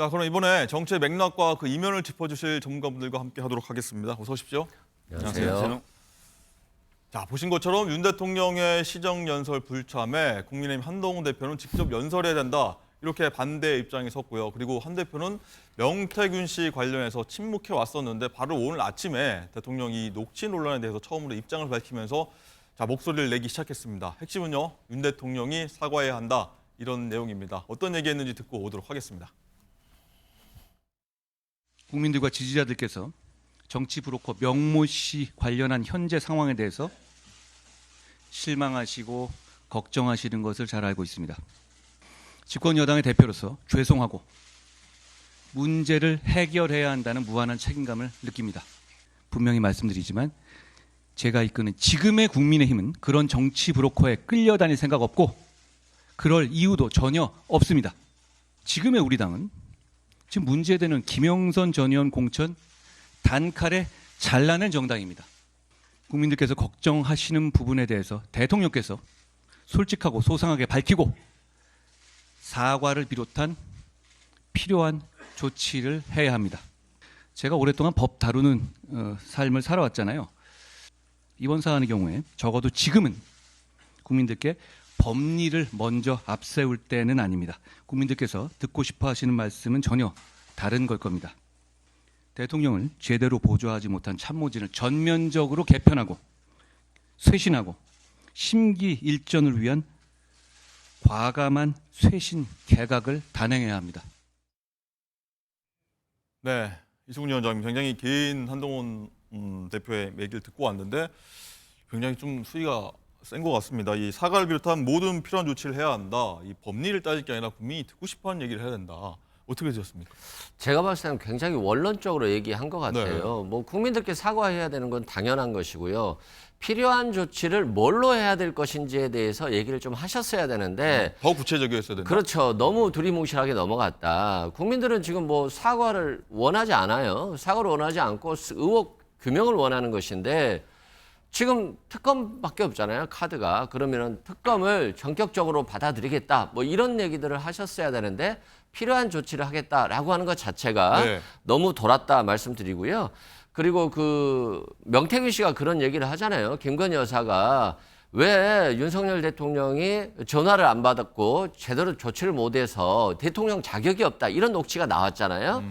자, 그럼 이번에 정치의 맥락과 그 이면을 짚어주실 전문가분들과 함께 하도록 하겠습니다. 어서 오십시오. 안녕하세요. 자, 보신 것처럼 윤 대통령의 시정연설 불참에 국민의힘 한동훈 대표는 직접 연설해야 된다. 이렇게 반대 입장에 섰고요. 그리고 한 대표는 명태균 씨 관련해서 침묵해 왔었는데 바로 오늘 아침에 대통령이 녹취 논란에 대해서 처음으로 입장을 밝히면서 자, 목소리를 내기 시작했습니다. 핵심은요, 윤 대통령이 사과해야 한다. 이런 내용입니다. 어떤 얘기했는지 듣고 오도록 하겠습니다. 국민들과 지지자들께서 정치 브로커 명모 씨 관련한 현재 상황에 대해서 실망하시고 걱정하시는 것을 잘 알고 있습니다. 집권 여당의 대표로서 죄송하고 문제를 해결해야 한다는 무한한 책임감을 느낍니다. 분명히 말씀드리지만 제가 이끄는 지금의 국민의힘은 그런 정치 브로커에 끌려다닐 생각 없고 그럴 이유도 전혀 없습니다. 지금의 우리 당은 지금 문제되는 김영선 전 의원 공천 단칼에 잘라낸 정당입니다. 국민들께서 걱정하시는 부분에 대해서 대통령께서 솔직하고 소상하게 밝히고 사과를 비롯한 필요한 조치를 해야 합니다. 제가 오랫동안 법 다루는 삶을 살아왔잖아요. 이번 사안의 경우에 적어도 지금은 국민들께 법리를 먼저 앞세울 때는 아닙니다. 국민들께서 듣고 싶어 하시는 말씀은 전혀 다른 걸 겁니다. 대통령을 제대로 보좌하지 못한 참모진을 전면적으로 개편하고 쇄신하고 심기일전을 위한 과감한 쇄신 개각을 단행해야 합니다. 네, 이승훈 위원장님 굉장히 긴 한동훈 대표의 얘기를 듣고 왔는데 굉장히 좀 수위가 센 것 같습니다. 이 사과를 비롯한 모든 필요한 조치를 해야 한다. 이 법리를 따질 게 아니라 국민이 듣고 싶어하는 얘기를 해야 된다. 어떻게 되셨습니까? 제가 봤을 때는 굉장히 원론적으로 얘기한 것 같아요. 네. 뭐 국민들께 사과해야 되는 건 당연한 것이고요. 필요한 조치를 뭘로 해야 될 것인지에 대해서 얘기를 좀 하셨어야 되는데 더 구체적이었어야 된다. 그렇죠. 너무 두리뭉실하게 넘어갔다. 국민들은 지금 뭐 사과를 원하지 않아요. 사과를 원하지 않고 의혹 규명을 원하는 것인데 지금 특검밖에 없잖아요. 카드가. 그러면은 특검을 전격적으로 받아들이겠다. 뭐 이런 얘기들을 하셨어야 되는데 필요한 조치를 하겠다라고 하는 것 자체가 네. 너무 돌았다 말씀드리고요. 그리고 그 명태균 씨가 그런 얘기를 하잖아요. 김건희 여사가 왜 윤석열 대통령이 전화를 안 받았고 제대로 조치를 못해서 대통령 자격이 없다. 이런 녹취가 나왔잖아요.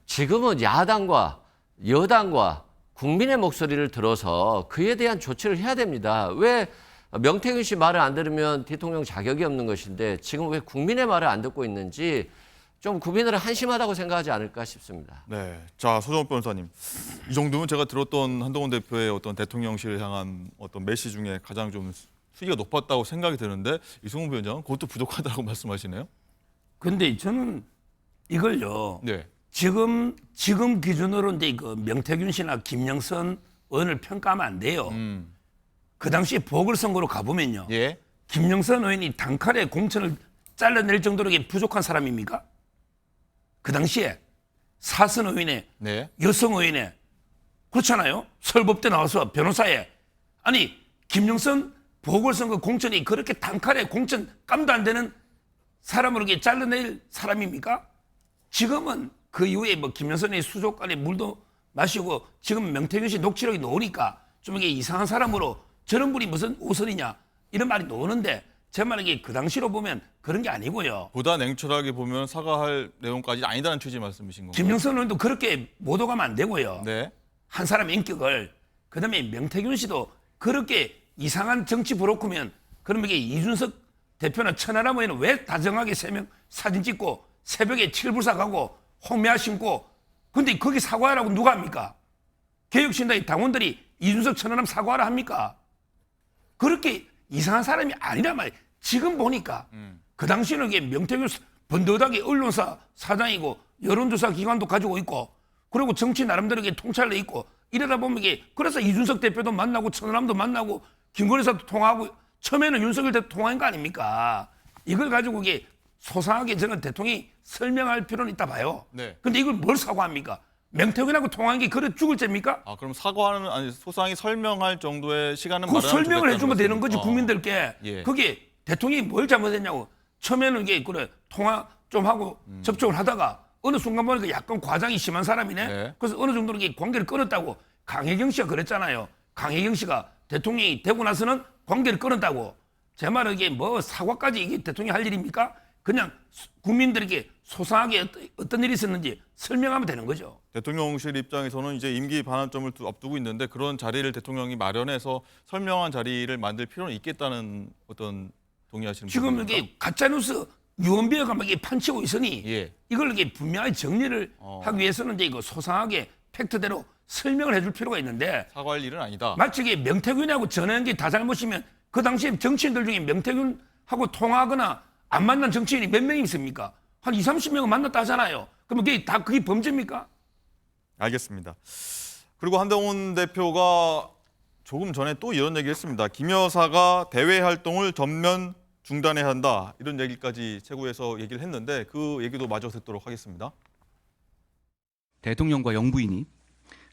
지금은 야당과 여당과 국민의 목소리를 들어서 그에 대한 조치를 해야 됩니다. 왜 명태균 씨 말을 안 들으면 대통령 자격이 없는 것인데 지금 왜 국민의 말을 안 듣고 있는지 좀 국민들은 한심하다고 생각하지 않을까 싶습니다. 네, 자 소정욱 변호사님, 이 정도면 제가 들었던 한동훈 대표의 어떤 대통령실을 향한 어떤 메시지 중에 가장 좀 수위가 높았다고 생각이 드는데 이승훈 위원장은 그것도 부족하다고 말씀하시네요. 근데 저는 이걸요. 네, 지금 기준으로 이제 그 명태균 씨나 김영선 의원을 평가하면 안 돼요. 그 당시 보궐선거로 가보면요. 예, 김영선 의원이 단칼에 공천을 잘라낼 정도로 부족한 사람입니까? 그 당시에 사선 의원에 네, 여성 의원에 그렇잖아요. 서울법대 나와서 변호사에 아니 김영선 보궐선거 공천이 그렇게 단칼에 공천 깜도 안 되는 사람으로 잘라낼 사람입니까? 지금은 그 이후에 뭐 김영선의 수족관에 물도 마시고 지금 명태균 씨 녹취록이 나오니까 좀 이게 이상한 사람으로 저런 분이 무슨 오선이냐 이런 말이 나오는데 제 말은 그 당시로 보면 그런 게 아니고요. 보다 냉철하게 보면 사과할 내용까지 아니다는 취지 말씀이신 건가요? 김영선 의원도 그렇게 못 오가면 안 되고요. 네, 한 사람의 인격을 그다음에 명태균 씨도 그렇게 이상한 정치 브로커면 그러면 이게 이준석 대표나 천하람 의원은 왜 다정하게 3명 사진 찍고 새벽에 칠불사 가고 홍미화 신고 근데 거기 사과하라고 누가 합니까? 개혁신당의 당원들이 이준석 천하람 사과하라 합니까? 그렇게 이상한 사람이 아니란 말이에요. 지금 보니까 그 당시에는 이게 명태균 번듯하게 언론사 사장이고 여론조사 기관도 가지고 있고 그리고 정치 나름대로 통찰도 있고 이러다 보면 이게 그래서 이준석 대표도 만나고 천하람도 만나고 김건희 여사도 통화하고 처음에는 윤석열 대표 통화한 거 아닙니까? 이걸 가지고 이게 소상하게 저는 대통령이 설명할 필요는 있다 봐요. 네. 근데 이걸 뭘 사과합니까? 명태균하고 통화한 게 그래 죽을 죄입니까? 아 그럼 사과는 아니 소상히 설명할 정도의 시간은 그 마련하면 설명을 좋겠다는 해주면 되는 거지 말씀이죠. 국민들께. 예. 그게 대통령이 뭘 잘못했냐고. 처음에는 이게 그래 좀 하고 접촉을 하다가 어느 순간 보니까 약간 과장이 심한 사람이네. 네. 그래서 어느 정도는 이게 관계를 끊었다고 강혜경 씨가 그랬잖아요. 강혜경 씨가 대통령이 되고 나서는 관계를 끊었다고. 제 말은 이게 뭐 사과까지 이게 대통령이 할 일입니까? 그냥 국민들에게 소상하게 어떤 일이 있었는지 설명하면 되는 거죠. 대통령실 입장에서는 이제 임기 반환점을 앞두고 있는데 그런 자리를 대통령이 마련해서 설명한 자리를 만들 필요는 있겠다는 어떤 동의하시는 지금 부분입니까? 이게 가짜뉴스 유언비어가 막 이게 판치고 있으니 예. 이걸 이게 분명히 정리를 하기 위해서는 이제 이거 소상하게 팩트대로 설명을 해줄 필요가 있는데 사과할 일은 아니다. 마치 이게 명태균하고 전화한 게 다 잘못이면 그 당시에 정치인들 중에 명태균하고 통화하거나 안 만난 정치인이 몇 명이 있습니까? 한 20, 30명은 만났다 하잖아요. 그러면 그게 범죄입니까? 알겠습니다. 그리고 한동훈 대표가 조금 전에 또 이런 얘기를 했습니다. 김 여사가 대외 활동을 전면 중단해야 한다. 이런 얘기까지 최고에서 얘기를 했는데 그 얘기도 마저 듣도록 하겠습니다. 대통령과 영부인이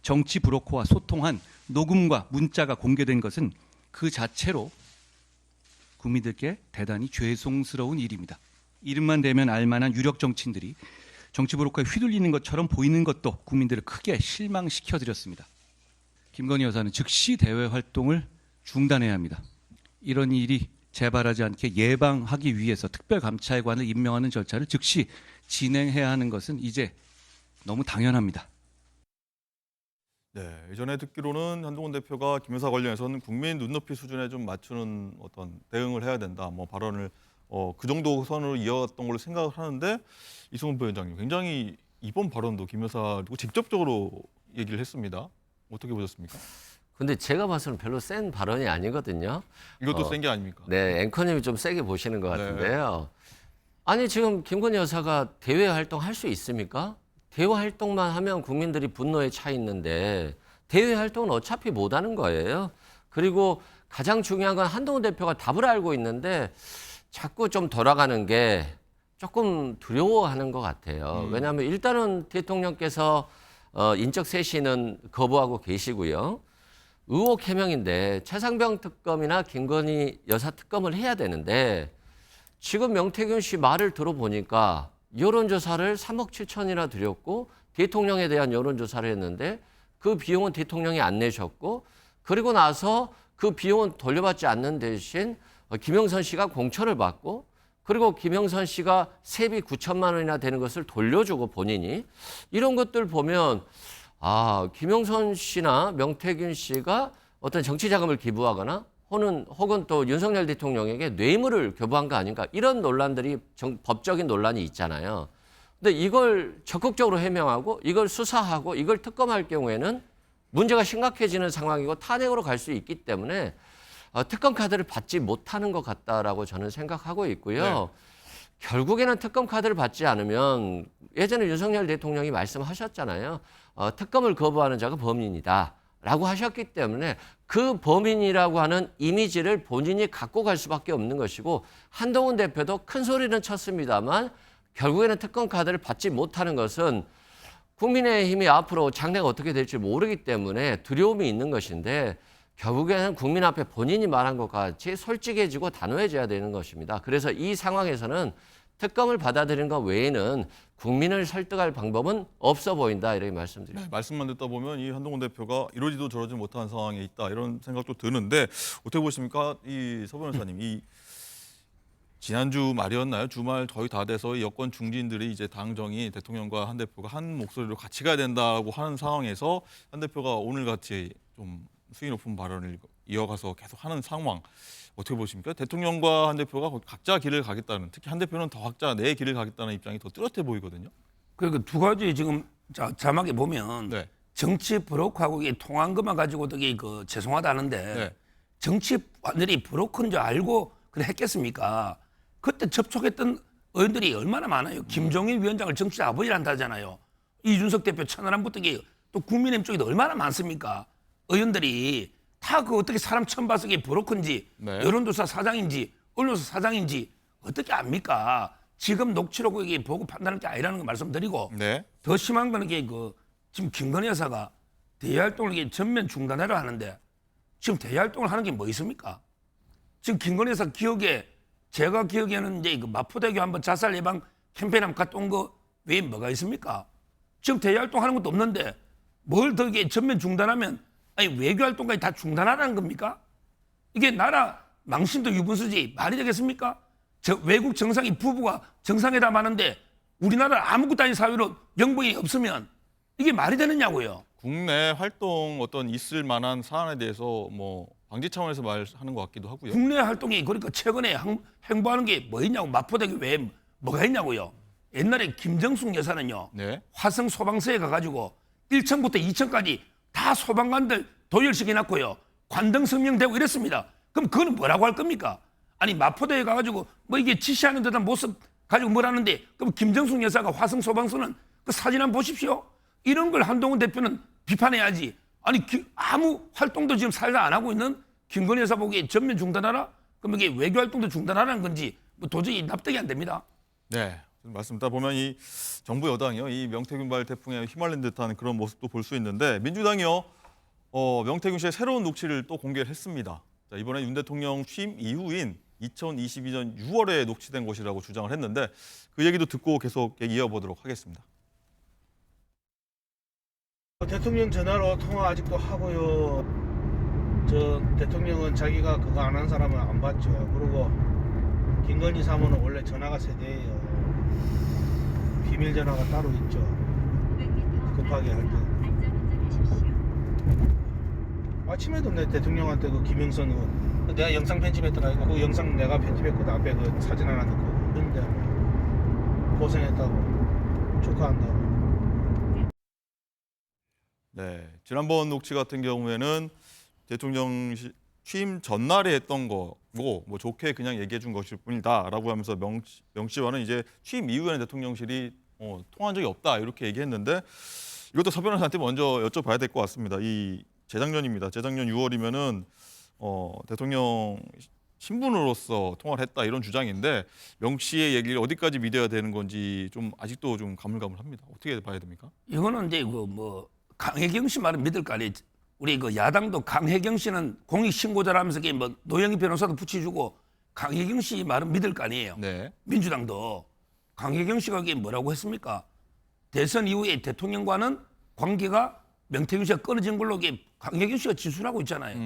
정치 브로커와 소통한 녹음과 문자가 공개된 것은 그 자체로 국민들께 대단히 죄송스러운 일입니다. 이름만 대면 알만한 유력 정치인들이 정치 브로커에 휘둘리는 것처럼 보이는 것도 국민들을 크게 실망시켜드렸습니다. 김건희 여사는 즉시 대외 활동을 중단해야 합니다. 이런 일이 재발하지 않게 예방하기 위해서 특별감찰관을 임명하는 절차를 즉시 진행해야 하는 것은 이제 너무 당연합니다. 네, 예전에 듣기로는 한동훈 대표가 김 여사 관련해서는 국민 눈높이 수준에 좀 맞추는 어떤 대응을 해야 된다. 뭐 발언을 그 정도 선으로 이어갔던 걸로 생각을 하는데 이승훈 부위원장님 굉장히 이번 발언도 김 여사 직접적으로 얘기를 했습니다. 어떻게 보셨습니까? 근데 제가 봐서는 별로 센 발언이 아니거든요. 이것도 센 게 아닙니까? 네, 앵커님이 좀 세게 보시는 것 같은데요. 아니 지금 김건희 여사가 대외 활동할 수 있습니까? 대외 활동만 하면 국민들이 분노에 차 있는데 대외 활동은 어차피 못하는 거예요. 그리고 가장 중요한 건 한동훈 대표가 답을 알고 있는데 자꾸 좀 돌아가는 게 조금 두려워하는 것 같아요. 왜냐하면 일단은 대통령께서 인적 쇄신은 거부하고 계시고요. 의혹 해명인데 최상병 특검이나 김건희 여사 특검을 해야 되는데 지금 명태균 씨 말을 들어보니까 여론조사를 3억 7천이나 드렸고 대통령에 대한 여론조사를 했는데 그 비용은 대통령이 안 내셨고 그리고 나서 그 비용은 돌려받지 않는 대신 김영선 씨가 공천을 받고 그리고 김영선 씨가 세비 9천만 원이나 되는 것을 돌려주고 본인이 이런 것들 보면 김영선 씨나 명태균 씨가 어떤 정치 자금을 기부하거나 혹은 또 윤석열 대통령에게 뇌물을 교부한 거 아닌가 이런 논란들이 법적인 논란이 있잖아요. 근데 이걸 적극적으로 해명하고 이걸 수사하고 이걸 특검할 경우에는 문제가 심각해지는 상황이고 탄핵으로 갈 수 있기 때문에 특검 카드를 받지 못하는 것 같다라고 저는 생각하고 있고요. 네. 결국에는 특검 카드를 받지 않으면 예전에 윤석열 대통령이 말씀하셨잖아요. 특검을 거부하는 자가 범인이다. 라고 하셨기 때문에 그 범인이라고 하는 이미지를 본인이 갖고 갈 수밖에 없는 것이고 한동훈 대표도 큰 소리는 쳤습니다만 결국에는 특검 카드를 받지 못하는 것은 국민의힘이 앞으로 장래가 어떻게 될지 모르기 때문에 두려움이 있는 것인데 결국에는 국민 앞에 본인이 말한 것 같이 솔직해지고 단호해져야 되는 것입니다. 그래서 이 상황에서는 특검을 받아들이는 것 외에는 국민을 설득할 방법은 없어 보인다 이렇게 말씀드립니다. 네, 말씀만 듣다 보면 이 한동훈 대표가 이러지도 저러지 못한 상황에 있다 이런 생각도 드는데 어떻게 보십니까? 이 서 변호사님, 이 지난주 말이었나요? 주말 거의 다 돼서 이 여권 중진들이 이제 당정이 대통령과 한 대표가 한 목소리로 같이 가야 된다고 하는 상황에서 한 대표가 오늘 같이 좀 수위 높은 발언을 이어가서 계속 하는 상황 어떻게 보십니까? 대통령과 한 대표가 각자 길을 가겠다는, 특히 한 대표는 더 각자 내 길을 가겠다는 입장이 더 뚜렷해 보이거든요. 그러니까 두 가지 지금 자막에 보면 네. 정치 브로커하고 이게 통한 것만 가지고도 이게 죄송하다는데 네. 정치관들이 브로커인 줄 알고 그래 했겠습니까? 그때 접촉했던 의원들이 얼마나 많아요. 김종인 위원장을 정치 아버지란다 하잖아요. 이준석 대표 천하람부터 또 국민의힘 쪽에도 얼마나 많습니까? 의원들이 다 그 어떻게 사람 처음 봐서 이게 브로커인지 네. 여론조사 사장인지 언론사 사장인지 어떻게 압니까? 지금 녹취록 이게 보고 판단할 게 아니라는 거 말씀드리고 네. 더 심한 거는 이게 지금 김건희 여사가 대외 활동을 이게 전면 중단하려 하는데 지금 대외 활동을 하는 게 뭐 있습니까? 지금 김건희 여사 기억에 제가 기억에는 이제 마포대교 한번 자살 예방 캠페인 한번 갔다 온 거 외에 뭐가 있습니까? 지금 대외 활동하는 것도 없는데 뭘 더 이게 전면 중단하면 아니 외교 활동까지 다 중단하라는 겁니까? 이게 나라 망신도 유분수지 말이 되겠습니까? 저 외국 정상이 부부가 정상회담 하는데 우리나라 아무것도 아닌 사회로 영부인이 없으면 이게 말이 되느냐고요. 국내 활동 어떤 있을 만한 사안에 대해서 뭐 방지 차원에서 말하는 것 같기도 하고요. 국내 활동이 그러니까 최근에 행보하는 게 뭐 있냐고 마포대교 외에 뭐가 있냐고요. 옛날에 김정숙 여사는요. 네. 화성 소방서에 가가지고 1층부터 2층까지 다 소방관들 도열시켜놨고요. 관등 성명되고 이랬습니다. 그럼 그거는 뭐라고 할 겁니까? 아니 마포대에 가가지고 뭐 이게 지시하는 듯한 모습 가지고 뭐라는데 그럼 김정숙 여사가 화성 소방서는 그 사진 한번 보십시오. 이런 걸 한동훈 대표는 비판해야지. 아니 아무 활동도 지금 살다 안 하고 있는 김건희 여사 보기에 전면 중단하라? 그럼 이게 외교 활동도 중단하라는 건지 뭐 도저히 납득이 안 됩니다. 네. 말씀 듣다 보면 이 정부 여당이요, 이 명태균발 태풍에 휘말린 듯한 그런 모습도 볼 수 있는데 민주당이요, 명태균 씨의 새로운 녹취를 또 공개를 했습니다. 자, 이번에 윤 대통령 취임 이후인 2022년 6월에 녹취된 것이라고 주장을 했는데 그 얘기도 듣고 계속 이어보도록 하겠습니다. 대통령 전화로 통화 아직도 하고요. 저 대통령은 자기가 그거 안 한 사람은 안 받죠. 그리고 김건희 사모는 원래 전화가 세대예요. 비밀 전화가 따로 있죠. 급하게 할 때. 아침에도 내 대통령한테 그 김영선 의원 내가 영상 편집했더라. 그 영상 내가 편집했고 앞에 그 사진 하나 넣고 근데 고생했다고 축하한다고. 네, 지난번 녹취 같은 경우에는 대통령 취임 전날에 했던 거고 뭐 좋게 그냥 얘기해 준 것일 뿐이다라고 하면서 명 씨와는 이제 취임 이후에는 대통령실이 통화한 적이 없다 이렇게 얘기했는데 이것도 서 변호사한테 먼저 여쭤봐야 될 것 같습니다. 이 재작년입니다. 재작년 6월이면은 대통령 신분으로서 통화를 했다 이런 주장인데 명 씨의 얘기를 어디까지 믿어야 되는 건지 좀 아직도 좀 가물가물합니다. 어떻게 봐야 됩니까? 이거는 이제 그 뭐 강혜경 씨 말은 믿을 거 아니에요. 우리 그 야당도 강혜경 씨는 공익 신고자라면서 뭐 노영희 변호사도 붙여주고 강혜경 씨 말은 믿을 거 아니에요. 네. 민주당도 강혜경 씨가 이게 뭐라고 했습니까? 대선 이후에 대통령과는 관계가 명태균 씨가 끊어진 걸로 이게 강혜경 씨가 지수하고 있잖아요.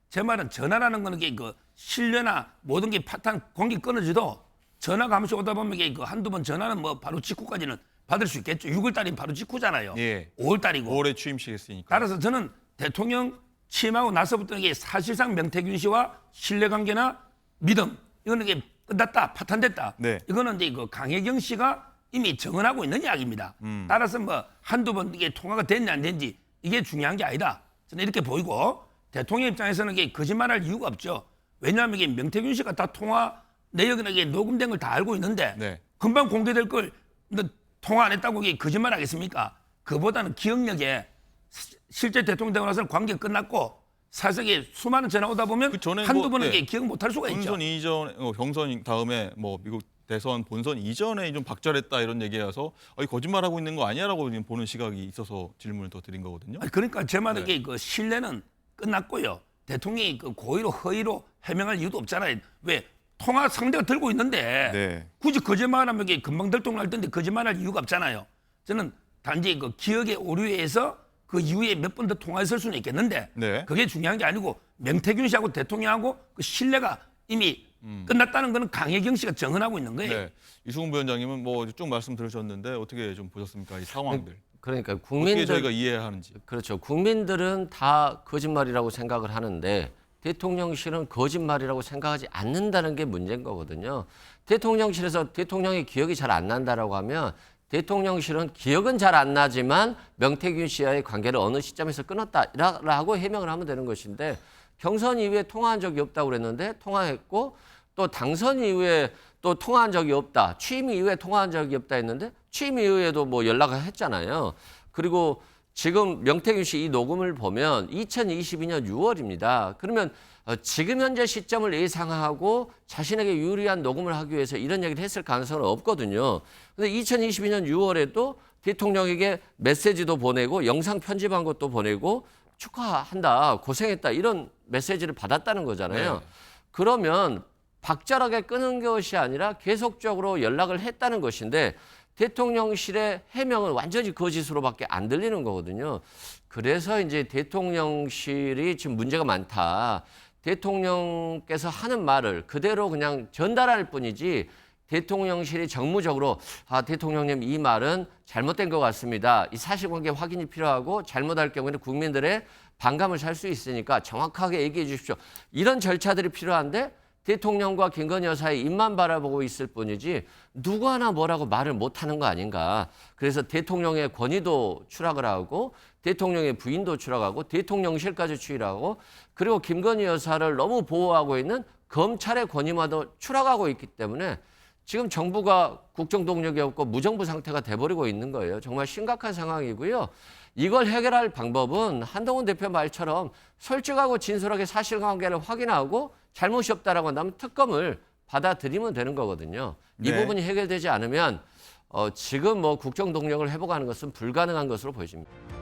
제 말은 전화라는 거는 게 그 신뢰나 모든 게 파탄 관계 끊어지도 전화가 한 번씩 오다 보면 이게 그 한두 번 전화는 뭐 바로 직후까지는 받을 수 있겠죠. 6월 달이면 바로 직후잖아요. 예. 5월 달이고. 5월에 취임식 했으니까. 따라서 저는 대통령 취임하고 나서부터 이게 사실상 명태균 씨와 신뢰관계나 믿음 이거는 이게 끝났다, 파탄됐다. 네. 이거는 이제 그 강혜경 씨가 이미 정언하고 있는 이야기입니다. 따라서 뭐 한두 번 이게 통화가 됐냐 안 됐는지 이게 중요한 게 아니다. 저는 이렇게 보이고 대통령 입장에서는 이게 거짓말할 이유가 없죠. 왜냐하면 이게 명태균 씨가 다 통화 내역이나 이게 녹음된 걸 다 알고 있는데 네. 금방 공개될 걸 통화 안 했다고 이게 거짓말 하겠습니까? 그보다는 기억력에 실제 대통령 되고 나서는 관계 끝났고 사실상 수많은 전화 오다 보면 그 전에 한두 뭐, 번은 네. 기억 못할 수가 있죠. 본선 이전, 경선 다음에 뭐 미국 대선 본선 이전에 좀 박절했다 이런 얘기여서 거짓말하고 있는 거 아니야라고 지금 보는 시각이 있어서 질문을 더 드린 거거든요. 아니, 그러니까 제 말은 네. 이게 그 신뢰는 끝났고요. 대통령이 그 고의로 허위로 해명할 이유도 없잖아요. 왜 통화 상대가 들고 있는데 네. 굳이 거짓말하면 이게 금방 들통날 텐데 거짓말할 이유가 없잖아요. 저는 단지 그 기억의 오류에서 그 이후에 몇 번 더 통화했을 수는 있겠는데 네. 그게 중요한 게 아니고 명태균 씨하고 대통령하고 그 신뢰가 이미 끝났다는 거는 강혜경 씨가 정언하고 있는 거예요. 네. 이수근 부위원장님은 뭐 쭉 말씀 들으셨는데 어떻게 좀 보셨습니까? 이 상황들. 그러니까 어떻게 국민들 저희가 이해해야 하는지. 그렇죠. 국민들은 다 거짓말이라고 생각을 하는데 대통령실은 거짓말이라고 생각하지 않는다는 게 문제인 거거든요. 대통령실에서 대통령의 기억이 잘 안 난다라고 하면 대통령실은 기억은 잘 안 나지만 명태균 씨와의 관계를 어느 시점에서 끊었다라고 해명을 하면 되는 것인데 경선 이후에 통화한 적이 없다고 그랬는데 통화했고 또 당선 이후에 또 통화한 적이 없다. 취임 이후에 통화한 적이 없다 했는데 취임 이후에도 뭐 연락을 했잖아요. 그리고 지금 명태균 씨 이 녹음을 보면 2022년 6월입니다. 그러면 지금 현재 시점을 예상하고 자신에게 유리한 녹음을 하기 위해서 이런 얘기를 했을 가능성은 없거든요. 근데 2022년 6월에도 대통령에게 메시지도 보내고 영상 편집한 것도 보내고 축하한다, 고생했다 이런 메시지를 받았다는 거잖아요. 네. 그러면 박절하게 끊은 것이 아니라 계속적으로 연락을 했다는 것인데 대통령실의 해명은 완전히 거짓으로밖에 안 들리는 거거든요. 그래서 이제 대통령실이 지금 문제가 많다. 대통령께서 하는 말을 그대로 그냥 전달할 뿐이지 대통령실이 정무적으로 대통령님 이 말은 잘못된 것 같습니다. 이 사실관계 확인이 필요하고 잘못할 경우에는 국민들의 반감을 살 수 있으니까 정확하게 얘기해 주십시오. 이런 절차들이 필요한데 대통령과 김건희 여사의 입만 바라보고 있을 뿐이지 누구 하나 뭐라고 말을 못하는 거 아닌가. 그래서 대통령의 권위도 추락을 하고 대통령의 부인도 추락하고 대통령실까지 추락하고 그리고 김건희 여사를 너무 보호하고 있는 검찰의 권위마도 추락하고 있기 때문에 지금 정부가 국정동력이 없고 무정부 상태가 돼버리고 있는 거예요. 정말 심각한 상황이고요. 이걸 해결할 방법은 한동훈 대표 말처럼 솔직하고 진솔하게 사실관계를 확인하고 잘못이 없다라고 한다면 특검을 받아들이면 되는 거거든요. 이 네. 부분이 해결되지 않으면 지금 뭐 국정동력을 회복하는 것은 불가능한 것으로 보여집니다.